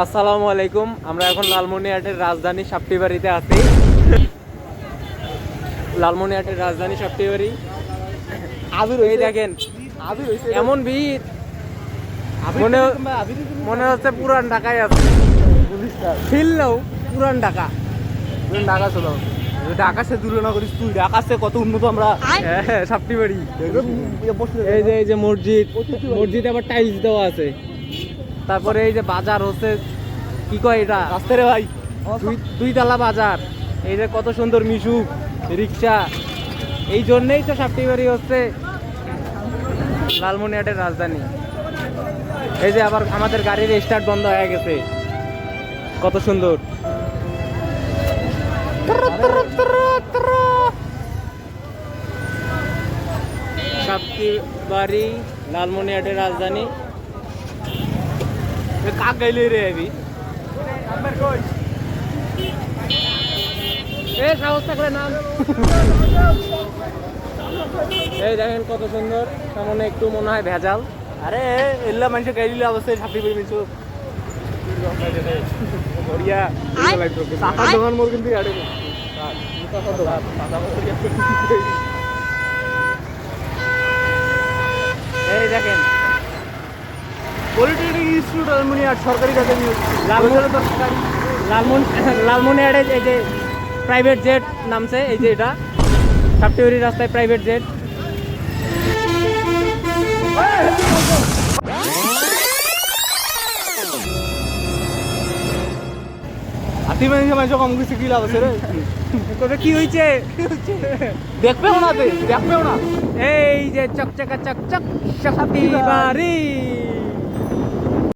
আসসালামু আলাইকুম। আমরা এখন লালমনিরহাটের রাজধানী সাপ্টিবাড়িতে আছি। লালমনিরহাটের রাজধানী সাপ্টিবাড়ি। এই দেখেন এমন ভিড়, মনে হচ্ছে পুরান ঢাকায় আছে। ফিল নাও পুরান ঢাকা। ঢাকা চলো, ঢাকা সে তুলনা করিস তুই, ঢাকা সে কত উন্নত আমরা। হ্যাঁ সাপ্টিবাড়ি। এই যে মসজিদ, মসজিদে আবার টাইলস দেওয়া আছে। তারপরে এই যে বাজার হচ্ছে, কি কয় এটা, রাস্তায় রে ভাই, দুই তালা বাজার। এই যে কত সুন্দর মিশুক রিক্সা। এই জন্যই তো সাপ্টিবাড়ি হচ্ছে লালমনিরহাটের রাজধানী। এই যে আবার আমাদের গাড়ির স্টার্ট বন্ধ হয়ে গেছে, কত সুন্দর। সাপ্টিবাড়ি লালমনিরহাটের রাজধানী। কাক গাইলে রে আমি সাহস থাকলে নাম। এই দেখেন কত সুন্দর, সামনে একটু মনে হয় ভেজাল। আরে এল্লা মানুষ গাইলে অবশ্যই ছাপি করে মিশু বড়িয়া টাকা দোকান মোর কিন্তু আড়ে এই দেখেন পলিটেকনিক ইনস্টিটিউট লালমনিরহাট সরকারি কাজে লালমনিরহাটে এই যে প্রাইভেট জেট নামছে, এই যে এটা সাপ্টিবাড়ি রাস্তায় প্রাইভেট জেট। হাতি মানুষ কম কিছু কি লাভ আছে রে? তবে কি হয়েছে দেখবেও না, দেখবেও না। এই যে চকচকা চকচক সাপ্টিবাড়ি।